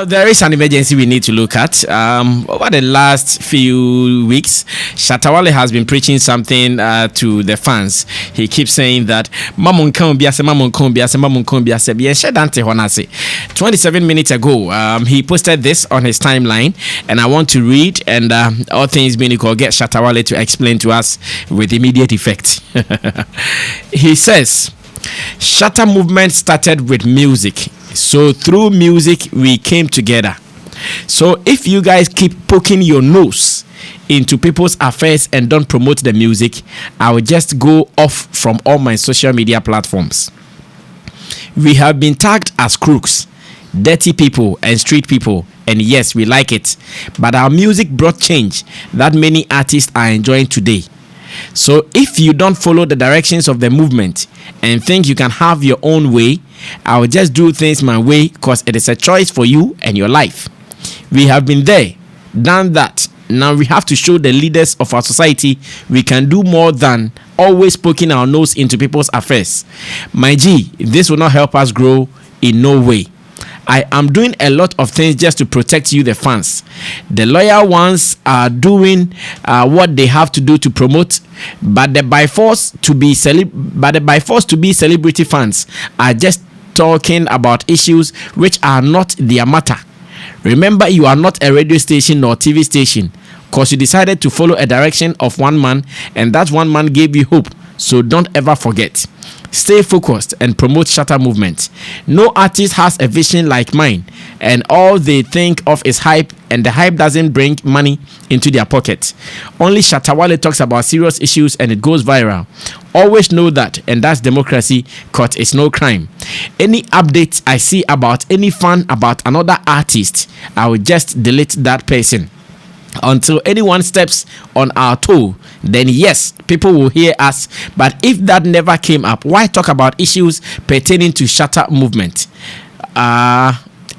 There is an emergency we need to look at. Over the last few weeks, Shatta Wale has been preaching something to the fans. He keeps saying that 27 minutes ago, he posted this on his timeline, and I want to read and all things being equal, get Shatta Wale to explain to us with immediate effect. He says, Shatta movement started with music. So through music, we came together. So if you guys keep poking your nose into people's affairs and don't promote the music, I will just go off from all my social media platforms. We have been tagged as crooks, dirty people, and street people. And yes, we like it. But our music brought change that many artists are enjoying today. So if you don't follow the directions of the movement and think you can have your own way, I will just do things my way because it is a choice for you and your life. We have been there, done that. Now we have to show the leaders of our society we can do more than always poking our nose into people's affairs. My G, this will not help us grow in no way. I am doing a lot of things just to protect you, the fans. The loyal ones are doing what they have to do to promote, but the by force to be celebrity fans are just talking about issues which are not their matter. Remember, you are not a radio station nor TV station, because you decided to follow a direction of one man, and that one man gave you hope. So don't ever forget. Stay focused and promote Shatta movement. No artist has a vision like mine, and all they think of is hype, and the hype doesn't bring money into their pocket. Only Shatta Wale talks about serious issues and it goes viral. Always know that, and that's democracy, cause it's no crime. Any updates I see about any fan about another artist, I will just delete that person. Until anyone steps on our toe, then yes, people will hear us. But if that never came up, why talk about issues pertaining to Shatta movement?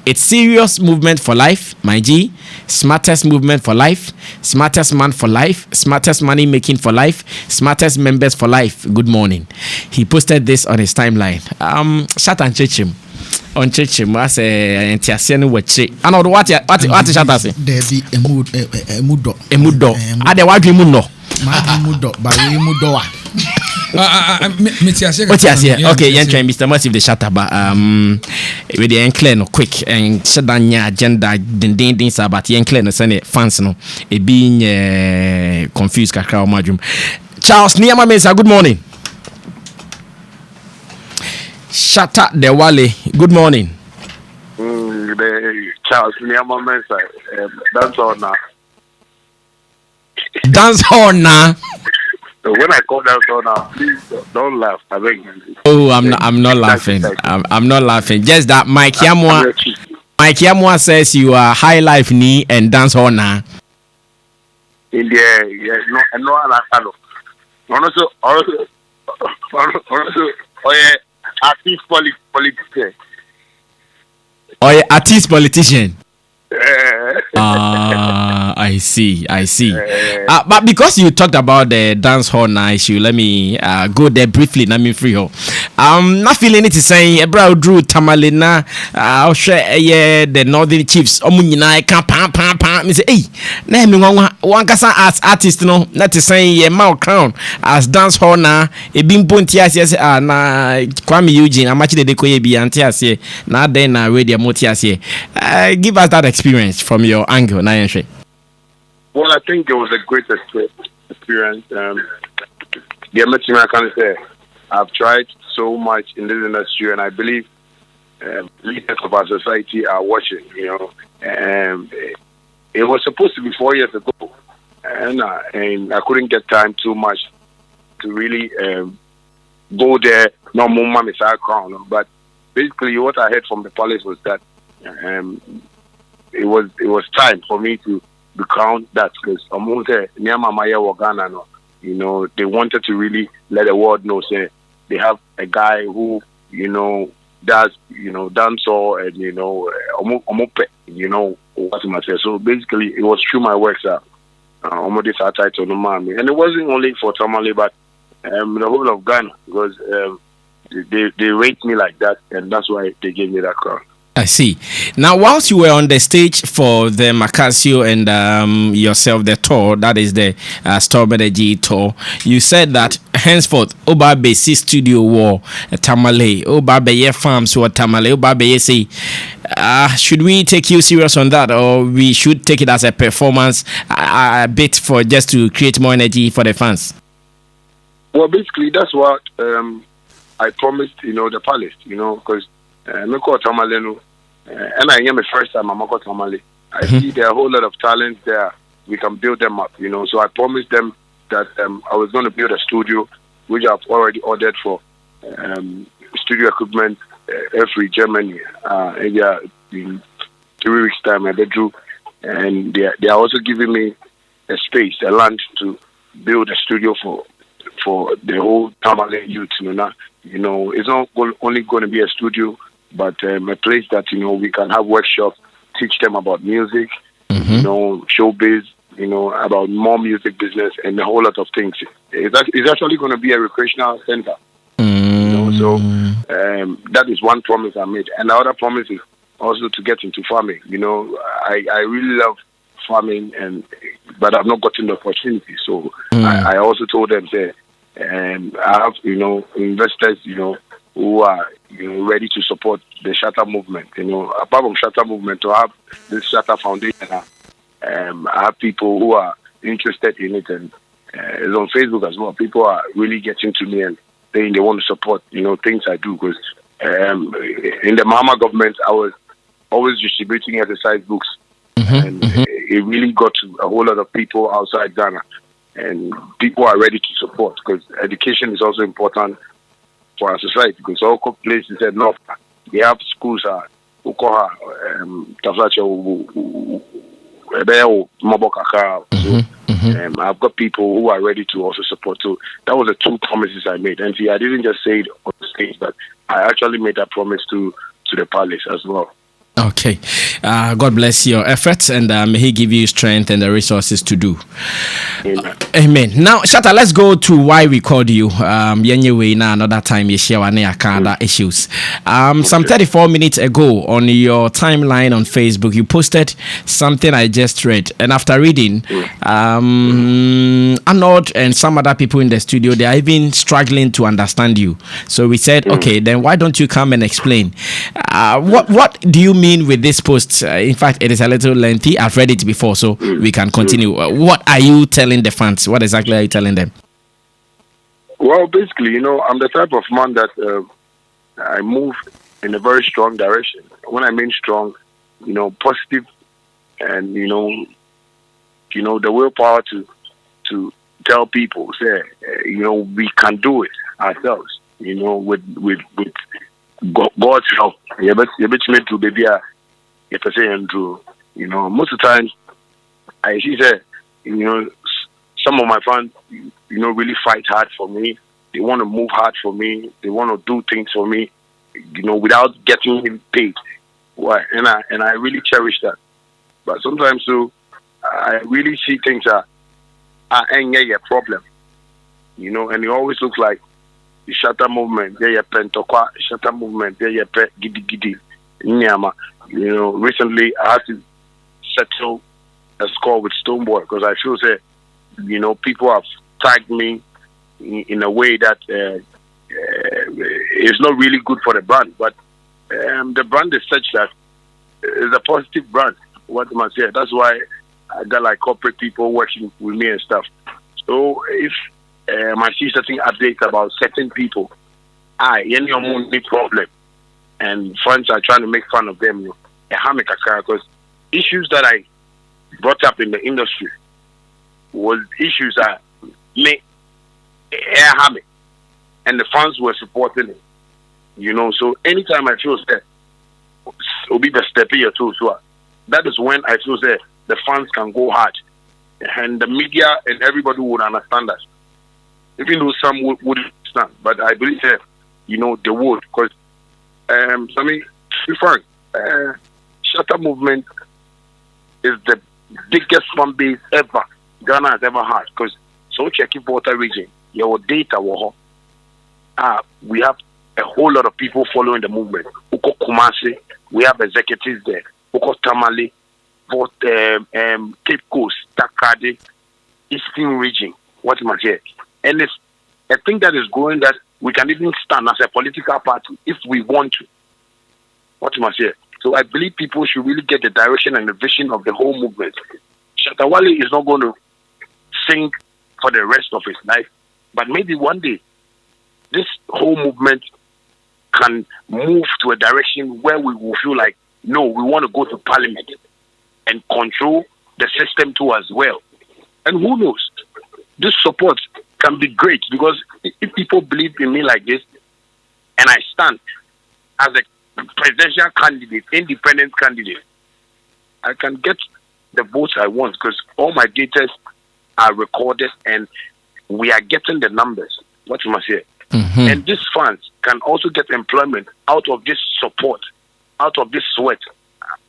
It's serious movement for life, my G. Smartest movement for life, smartest man for life, smartest money making for life, smartest members for life. Good morning. He posted this on his timeline. Shatta and Chechim. On Chechim, I say, and Tiasian Wachi. I know what Shatta say. There be a mudo. I the white mudo. Mudo, but mudo. Okay, you try Mr. Massive the Shatta, but with the enclare no quick and shut down your agenda. Ding sabat the enclare no send it fans no. It being confused kakra majum. Charles Niyama Mesa, good morning. Shatta the Wale, good morning. Charles Niyama Mesa, that's all now. Dance hall now. So when I call that all now, please don't laugh. I beg you. Oh, I'm not laughing. I'm not laughing. Just that Mike Yamwa says you are high life knee and dance hall now. In the no, also, artist politician. Oh, yeah, artist politician. I see. But because you talked about the dance hall now issue, let me go there briefly. Let me free her. I'm not feeling it to say Ebra Drew Tamalina. I'll share the Northern Chiefs. Omunina can pam. Me say, hey, name one kasa as artist no. Not to say Mount Crown as dance hall na. E been pontias yes na Kwame Eugene. I'm actually the koye bi antias here. Na then na radio motias here. Give us that experience from your angle, Nayanshe. Well, I think it was a great experience. The only thing I can say, I've tried so much in this industry, and I believe leaders of our society are watching. It was supposed to be 4 years ago, and I couldn't get time too much to really go there. No more money, crown. But basically, what I heard from the police was that it was time for me to recount that, because they wanted to really let the world know, say they have a guy who does dancehall and what am I say. So basically, it was through my works that this title no man, and it wasn't only for Tamale, but the whole of Ghana, because they rate me like that, and that's why they gave me that crown. I see. Now, whilst you were on the stage for the Macasio and yourself, the tour, that is the Storm Energy tour, you said that henceforth, Oba Besi Studio War, Tamale, Oba Beye Farms or Tamale, Oba Beye say, should we take you serious on that, or we should take it as a performance, a bit for just to create more energy for the fans? Well, basically, that's what I promised, the palace, because Meko Tamale, and I am the first time I'm Meko Tamale. I see there are a whole lot of talent there. We can build them up, So I promised them that I was going to build a studio, which I've already ordered for studio equipment every Germany. In 3 weeks' time, I drew, and they are also giving me a space, a land to build a studio for the whole Tamale youth. It's not only going to be a studio, but a place that we can have workshops, teach them about music, showbiz, about more music business and a whole lot of things. It's actually going to be a recreational center. So that is one promise I made, and the other promise is also to get into farming. I really love farming, but I've not gotten the opportunity. So I also told them that I have investors who are ready to support the Shatta movement. Apart from Shatta movement, to have this Shatta Foundation, I have people who are interested in it, and it's on Facebook as well. People are really getting to me and saying they want to support things I do, because in the Mahama government I was always distributing exercise books, and it really got to a whole lot of people outside Ghana, and people are ready to support, because education is also important for our society, because all places said no, they have schools Ukoha, I've got people who are ready to also support. So that was the two promises I made, and see, I didn't just say it on the stage, but I actually made that promise to the palace as well. Okay. God bless your efforts, and may He give you strength and the resources to do. Amen. Amen. Now, Shatta, let's go to why we called you. Another time you share one issues. Some 34 minutes ago on your timeline on Facebook, you posted something I just read, and after reading, Arnold and some other people in the studio, they are even struggling to understand you. So we said, okay, then why don't you come and explain? What do you mean with this post? In fact, it is a little lengthy. I've read it before, so we can continue. What are you telling the fans? What exactly are you telling them? Well, basically, I'm the type of man that I move in a very strong direction. When I mean strong, positive, and the willpower to tell people, say, we can do it ourselves. With God's help. Most of the times I see that some of my fans really fight hard for me. They want to move hard for me. They want to do things for me, without getting paid. Why? And I really cherish that. But sometimes too, I really see things that ain't a problem. And it always looks like the Shatta movement, Pentokwa, Shatta movement, Gidi Gidi, Nyama. Recently I had to settle a score with Stoneboy, because I feel that, people have tagged me in a way that is not really good for the brand. But the brand is such that it's a positive brand. What am I saying? That's why I got like corporate people working with me and stuff. So if I see certain updates about certain people, any problem, and friends are trying to make fun of them, because issues that I brought up in the industry was issues that made harm, and the fans were supporting it. So anytime I feel that will be the step here too, so that is when I feel that the fans can go hard, and the media and everybody would understand us. Even though some wouldn't understand, but I believe that they would, because Shatta movement is the biggest fan base ever Ghana has ever had. Because so checking Volta region, your data we have a whole lot of people following the movement. Uko Kumasi, We have executives there. Oko Tamale, both Cape Coast, Takade, Eastern region. What am I saying? And it's a thing that is growing that we can even stand as a political party if we want to. What am I saying? So I believe people should really get the direction and the vision of the whole movement. Shatta Wale is not going to sing for the rest of his life, but maybe one day this whole movement can move to a direction where we will feel like, no, we want to go to parliament and control the system too as well. And who knows? This support can be great, because if people believe in me like this, and I stand as a presidential candidate, independent candidate, I can get the votes I want, because all my data are recorded and we are getting the numbers. What you must say? And these funds can also get employment out of this support, out of this sweat.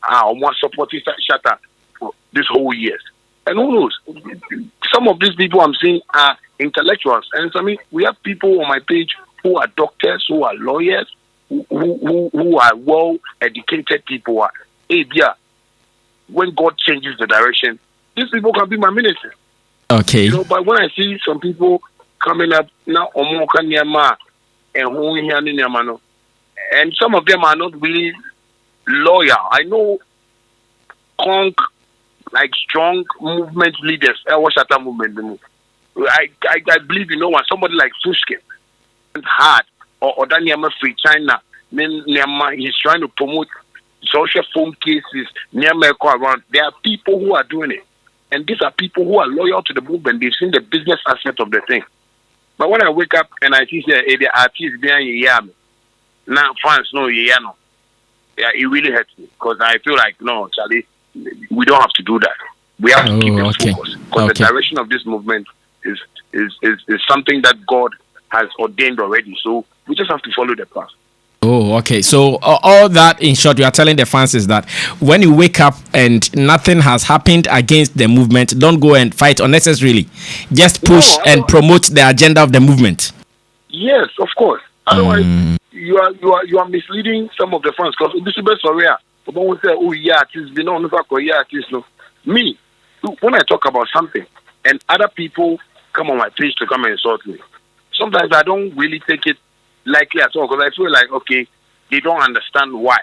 I want supporting Shatta for this whole year. And who knows? Some of these people I'm seeing are intellectuals. And I mean, we have people on my page who are doctors, who are lawyers, who are well-educated people. Hey, yeah, when God changes the direction, these people can be my ministers. Okay. You know, but when I see some people coming up now, and some of them are not really loyal. I know like strong movement leaders, Shatta movement. I believe, you know, when somebody like Fushkin hard or Daniel Free China, he's trying to promote social phone cases near around. There are people who are doing it. And these are people who are loyal to the movement. They've seen the business aspect of the thing. But when I wake up and I see the artists behind now fans know yeah, it really hurts me, because I feel like, no, Charlie, we don't have to do that. We have to keep it focused, because the direction of this movement is something that God has ordained already. So we just have to follow the path. Oh, okay. So all that, in short, you are telling the fans is that when you wake up and nothing has happened against the movement, don't go and fight unnecessarily. Just push and promote the agenda of the movement. Yes, of course. Otherwise, you are misleading some of the fans, because this is best for real. People say, "Oh yeah, it is been on no." Me, when I talk about something and other people come on my page to come and insult me, sometimes I don't really take it likely at all, because I feel like, okay, they don't understand why.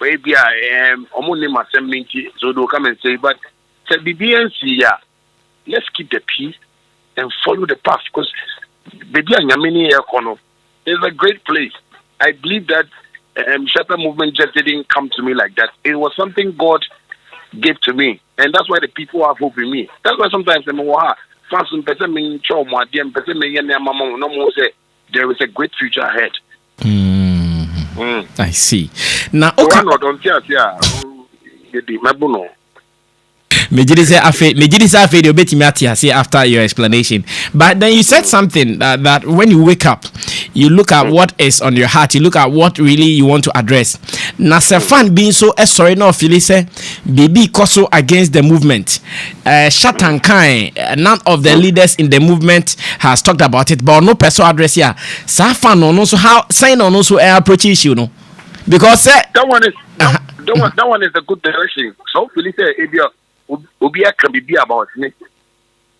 Maybe I am so they'll come and say, but let's keep the peace and follow the path, because it's a great place. I believe that Shatta movement just didn't come to me like that. It was something God gave to me, and that's why the people have hope in me. That's why sometimes there is a great future ahead. I see. Now, okay. After your explanation, but then you said something that when you wake up, you look at what is on your heart, you look at what really you want to address. Nasefan being so sorry, no, Phyllis, baby Koso against the movement. Shatta and Kai, none of the leaders in the movement has talked about it, but no person address here. Safan on also how sign on also approach issue, no, because that one is that one is a good direction. So Phyllis, Obia can be about me.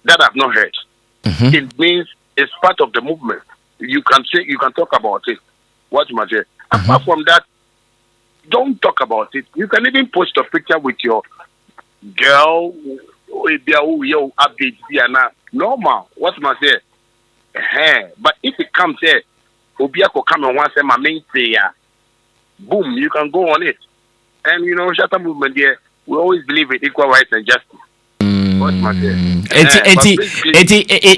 That I've not heard. It means it's part of the movement. You can say, you can talk about it. What you say? Apart from that, don't talk about it. You can even post a picture with your girl. Normal. What must say? But if it comes here, Obia could come and once say my main say, boom, you can go on it. And you know, Shatta movement here. We always believe in equal rights and justice.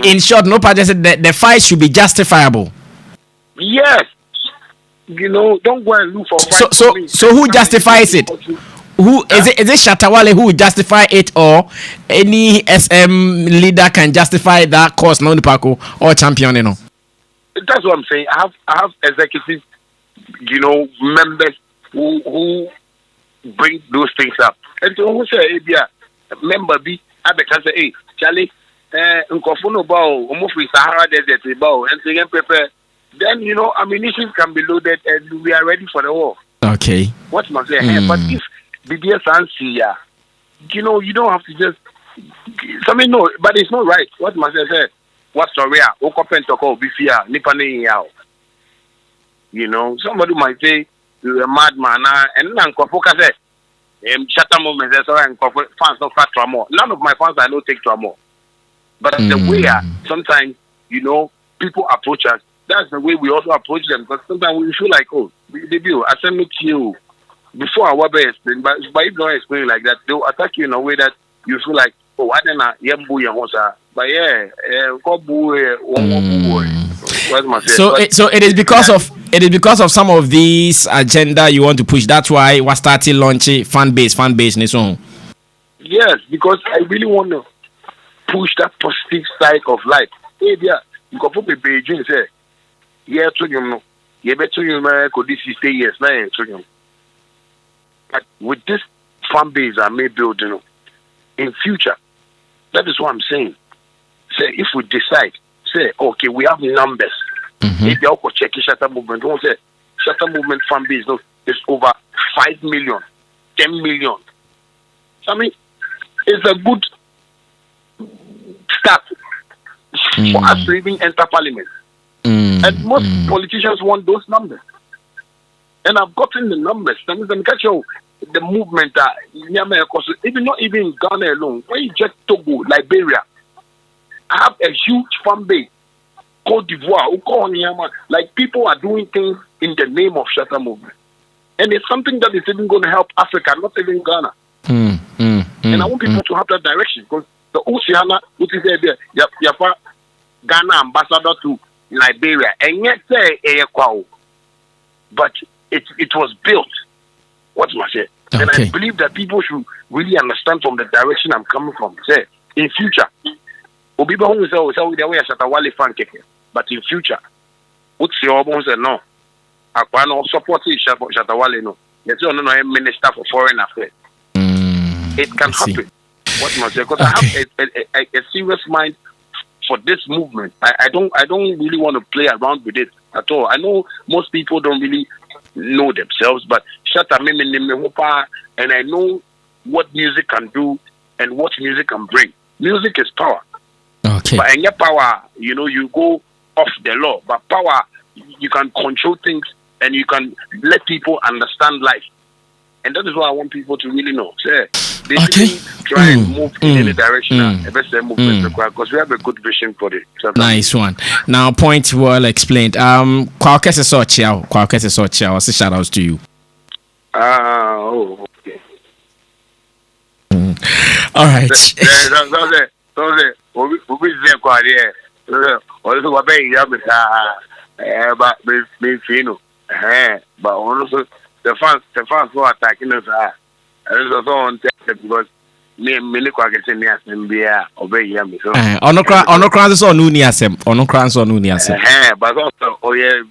In short, no part said the fight should be justifiable. Yes. You know, don't go and look for fight. So who justifies it? Who is it? Is it Shatta Wale who will justify it, or any SM leader can justify that cause? No, or champion, you know. That's what I'm saying. I have executive, you know, members who bring those things up. And so who say, member B, I can say, hey, Charlie, Nkofuno Bao, Omofri Sahara Desert Bao, and again prepare. Then, you know, ammunition can be loaded and we are ready for the war. Okay. What must say? But if BBS and see you know, you don't have to just. Something no, but it's not right. What must I say? What's the real? Open to call Bifia, Nipani out. You know, somebody might say you're a madman, and then focus it. Shatta movement, that's why fans don't fat trauma. None of my fans I know take trauma. But the way sometimes, you know, people approach us, that's the way we also approach them. Because sometimes we feel like, oh, I send it to you before I will explain. But if you don't explain like that, they'll attack you in a way that you feel like, oh, I don't know, but yeah, so it is because of some of these agenda you want to push. That's why we started launching fan base in its own. Yes, because I really want to push that positive side of life. Hey, yeah, you can put a page and say, yeah, you better you could this 60 years now. But with this fan base I may build, you know, in future, that is what I'm saying. Say if we decide, say okay, we have numbers. If you also check Shatta movement, don't say Shatta movement fan base is over 5 million, 10 million. I mean, it's a good start for us to even enter parliament. And most politicians want those numbers. And I've gotten the numbers. And then catch you the movement that even not even in Ghana alone. When you check Togo, Liberia, I have a huge fan base. Cote d'Ivoire, like people are doing things in the name of Shatta movement. And it's something that is even going to help Africa, not even Ghana. And I want people to have that direction because the Oceana, which is there, you have Ghana ambassador to Liberia, and yet but it was built. What must I say? Okay. And I believe that people should really understand from the direction I'm coming from. Say in future, Obiba who say the way Shatta Wale fan keke, but in future, what's your bones say no? I can't support Shatta Wale no. Yes, no minister for foreign affairs. It can happen. What must I say? Because I have a serious mind for this movement. I don't really want to play around with it at all. I know most people don't really know themselves, but Shatta and I know what music can do and what music can bring. Music is power. Okay. But in your power, you know, you go off the law. But power, you can control things and you can let people understand life. And that is what I want people to really know. So, basically, try and move in any direction. Because we have a good vision for it. Nice one. Now, point well explained. Kwakese Sochia, what's the shout outs to you? Okay. All right. But also the fans who are attacking us and also on because me kwake se ni asem bia obey me so ono kran so no ni asem but also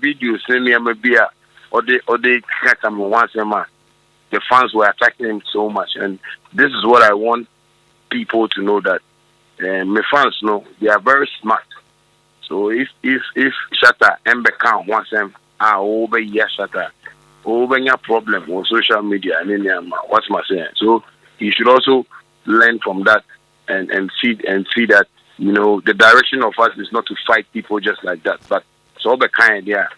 videos ni am bia or they catch am once a month. The fans were attacking him so much, and this is what I want people to know, that my fans know they are very smart. So if Shatta Mbeka wants them over Shatta over your problem on social media and what's my saying. So you should also learn from that and see that, you know, the direction of us is not to fight people just like that, but so the kind idea.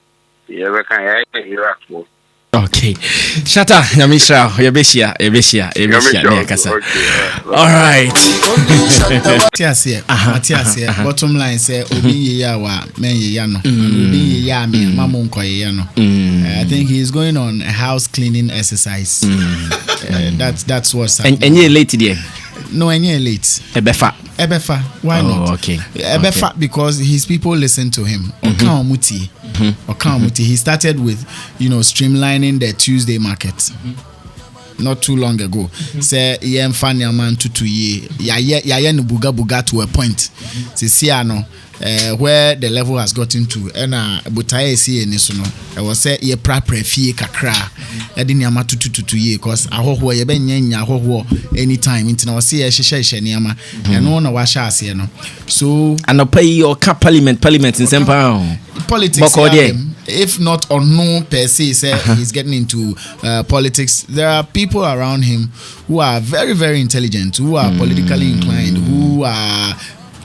Okay. Shatta, Yamisha, Yabeshia. All right. Bottom line say Obi Yawa men yano. Obi Yami Mamon Koyano. I think he's going on a house cleaning exercise. That's what's happening. And you're late today. No, and you're late. Ebefa. Why not? Okay. Ebefa because his people listen to him. He started with, you know, streamlining the Tuesday market. Not too long ago. Say yem fanya man to ye. Ya no buga to a point. See no where the level has gotten to. And butaye see nisono. I was say ye fie kakra. Edini ama to ye cause ahoho ye benya ahoho anytime intina was see shisha niama. And no na washa no. So and pay your parliament in Sempa. Politics. if not unknown per se, say he's getting into politics, there are people around him who are very, very intelligent, who are politically inclined, who are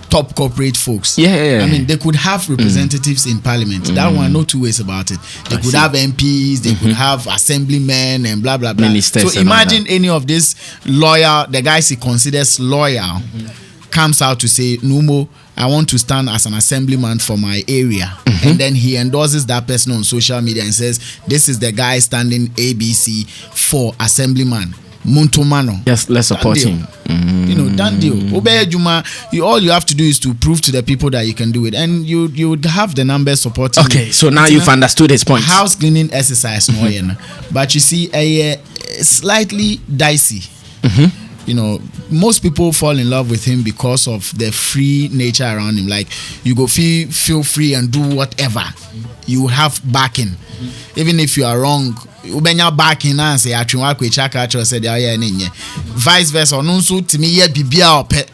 top corporate folks. Yeah. I mean, they could have representatives in parliament. That one, no two ways about it. They could have MPs, they could have assemblymen and blah, blah, blah. Ministers. So imagine any of this lawyer, the guys he considers loyal, comes out to say, Numo, I want to stand as an assemblyman for my area. And then he endorses that person on social media and says, this is the guy standing ABC for assemblyman. Muntomano. Yes, let's support him. You know, done deal. Obey Juma. All you have to do is to prove to the people that you can do it, and you would have the numbers supporting. Okay, so now you've understood his point. House cleaning exercise, no, but you see, a slightly dicey. You know, most people fall in love with him because of the free nature around him. Like, you go feel free and do whatever. You have backing, even if you are wrong. Ubenya backing and say atwinwa kwechaka cho said ya nenye. Vice versa, no so timi ye bibia ope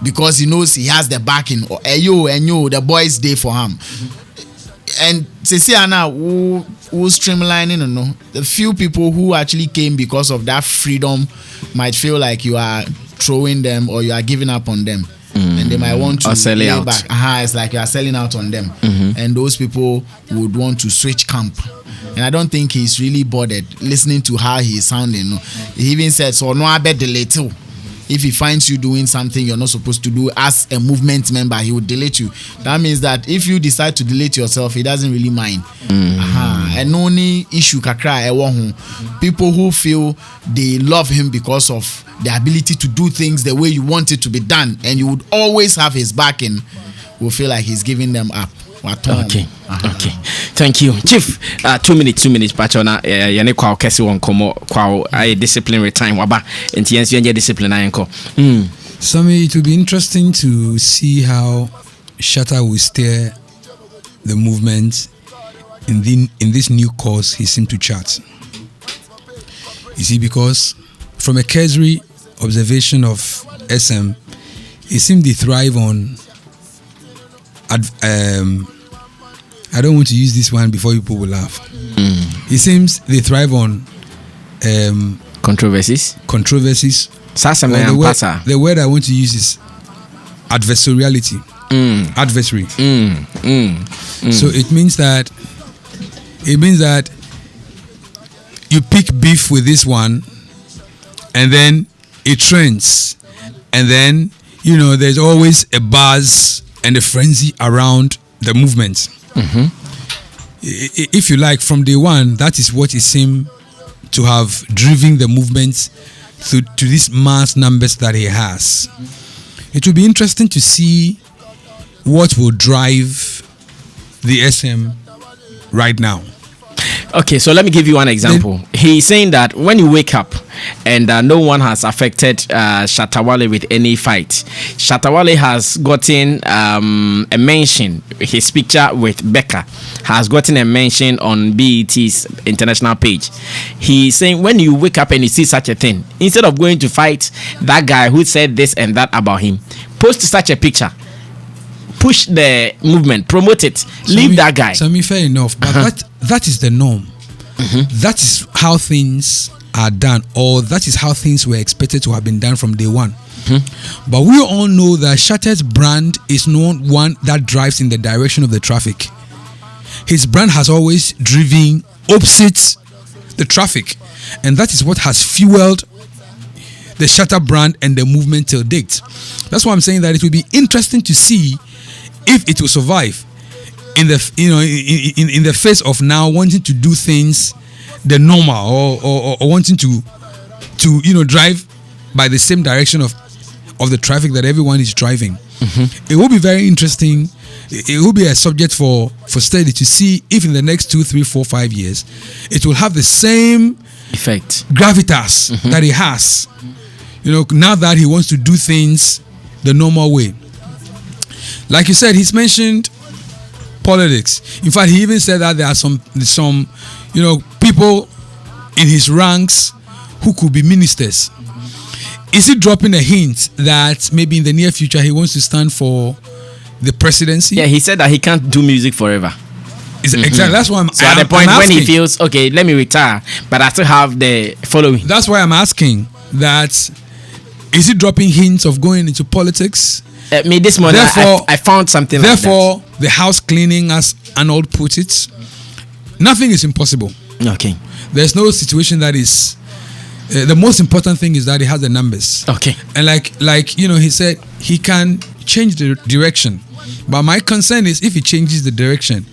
because he knows he has the backing. Or enyo the boys day for him. And see now who streamlining, you know, the few people who actually came because of that freedom might feel like you are throwing them or you are giving up on them. And they might want to sell out. Back. It's like you are selling out on them. And those people would want to switch camp. And I don't think he's really bothered listening to how he's sounding. No. He even said, so no, I bet delete you. If he finds you doing something you're not supposed to do as a movement member, he would delete you. That means that if you decide to delete yourself, he doesn't really mind. And only issue kakra people who feel they love him because of the ability to do things the way you want it to be done, and you would always have his backing, will feel like he's giving them up. Okay. Thank you, Chief. 2 minutes. Pachona. Yane kwa kesi wonkomo kwa disciplinary time waba. Enti yensi yenye discipline ayenko. Sammy, it will be interesting to see how Shatta will steer the movement in this new course he seemed to chart. You see, because from a cursory observation of SM, it seemed they thrive on. I don't want to use this one before people will laugh. It seems they thrive on controversies. The word I want to use is adversariality. Adversary. So it means that you pick beef with this one, and then it trends, and then there's always a buzz and a frenzy around the movement. If you like, from day one, that is what it seemed to have driven the movement to these mass numbers that he has. It will be interesting to see what will drive the SM right now. Okay, so let me give you one example. He's saying that when you wake up and no one has affected Shatta Wale with any fight, Shatta Wale has gotten a mention. His picture with Becca has gotten a mention on BET's international page. He's saying when you wake up and you see such a thing, instead of going to fight that guy who said this and that about him, post such a picture. Push the movement, promote it, leave that guy. Fair enough, but that is the norm. That is how things are done, or that is how things were expected to have been done from day one. But we all know that Shatta's brand is not one that drives in the direction of the traffic. His brand has always driven opposite the traffic, and that is what has fueled the Shatta brand and the movement till date. That's why I'm saying that it will be interesting to see if it will survive in the in the face of now wanting to do things the normal or wanting to drive by the same direction of the traffic that everyone is driving. It will be very interesting. It will be a subject for study to see if in the next 2, 3, 4, 5 years it will have the same effect, gravitas that it has. Now that he wants to do things the normal way. Like you said, he's mentioned politics. In fact, he even said that there are some people in his ranks who could be ministers. Is he dropping a hint that maybe in the near future he wants to stand for the presidency? Yeah, he said that he can't do music forever. Exactly. That's why So at the point when he feels, okay, let me retire, but I still have the following. That's why I'm asking that, is he dropping hints of going into politics? Me this morning, I found something like that. Therefore, the house cleaning, as Arnold put it, nothing is impossible. Okay. There's no situation that is... the most important thing is that he has the numbers. Okay. And like you know, he said he can change the direction. But my concern is, if he changes the direction,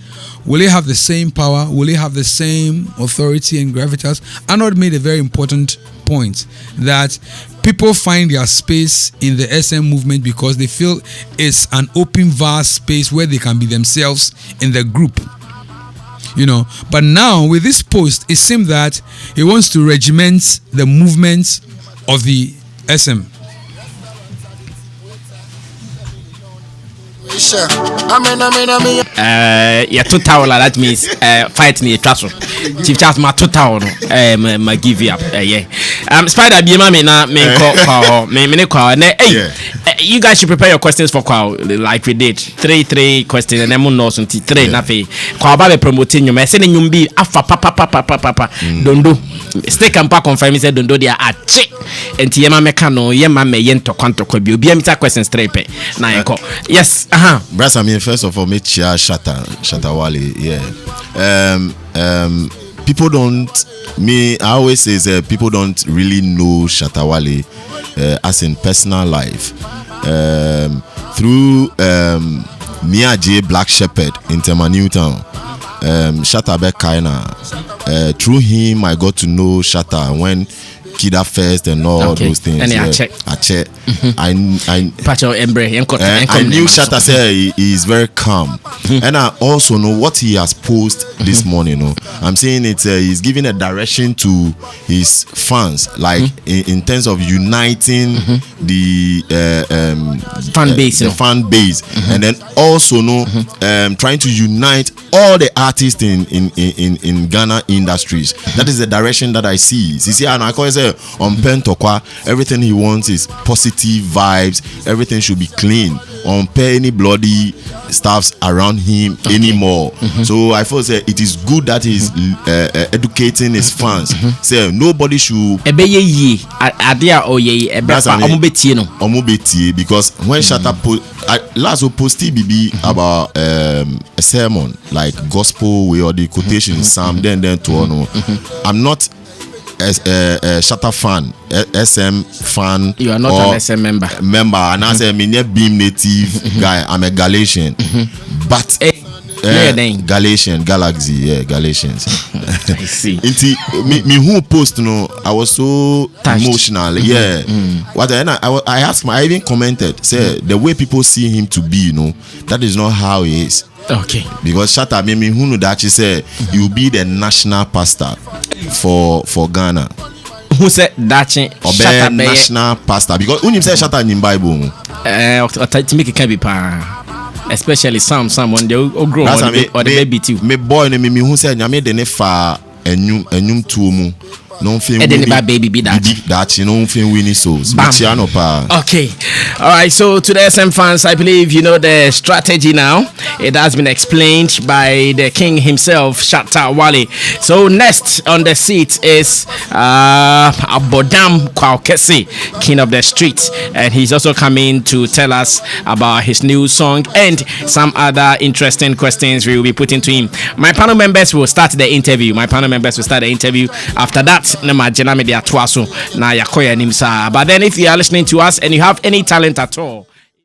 will he have the same power? Will he have the same authority and gravitas? Arnold made a very important point that people find their space in the SM movement because they feel it's an open, vast space where they can be themselves in the group. You know, but now with this post, it seems that he wants to regiment the movement of the SM. Yeah, two towel, that means fight me a trash. Chief Charles, my two towel, my give you up. Yeah. Spider, be my man, hey, you guys should prepare your questions for Kwao, like we did. Three questions, and then we'll know something. Three, nothing. Kwao Babe promoting you, sending you be afa papa. Don't do. Stay and pack confirm, said don't do there at check. And Tiema Mecano, Yema me yento quanto could be a question straight. Now, yes, Brass, I mean, first of all, make sure Shatta Wale, yeah. People don't, I always say people don't really know Shatta Wale as in personal life. Through Mia J Black Shepherd in Tema Newtown, Shatta Bekaina, through him I got to know Shatta when Kida First and all those things. And I check. I knew Shatta said he is very calm. And I also know what he has posted this morning. I'm saying it's he's giving a direction to his fans, like in terms of uniting the fan base, the fan base, and then also trying to unite all the artists in Ghana industries. That is the direction that I see. See, and I call it on Pentokwa, everything he wants is positive vibes. Everything should be clean. On pay any bloody stuffs around him anymore. So I feel say it is good that he's educating his fans. Say nobody should. Because when Shatta last posted BB about a sermon like gospel way or the quotation Psalm then to I'm not a Shatta fan, SM fan. You are not an SM member. And I say I'm a Beam native guy. I'm a Galatian, but Galatian, Galatians. I see. Me who post I was so touched. Emotional. Yeah. What I asked I even commented, say the way people see him to be, that is not how he is. Okay. Because Shatta made me who know that she said he will be the national pastor for Ghana. Who said that? Shatta national pastor, because when you say Shatta in Bible, to make it can be especially someone they will grow or the baby too. Me boy me who said nyame de ne fa enum tuomu. No baby be that winning souls. Okay. All right. So to the SM fans, I believe you know the strategy now. It has been explained by the king himself, Shatta Wale. So next on the seat is Abodam Kwaukese, king of the streets, and he's also coming to tell us about his new song and some other interesting questions we will be putting to him. My panel members will start the interview. After that, but then if you are listening to us and you have any talent at all,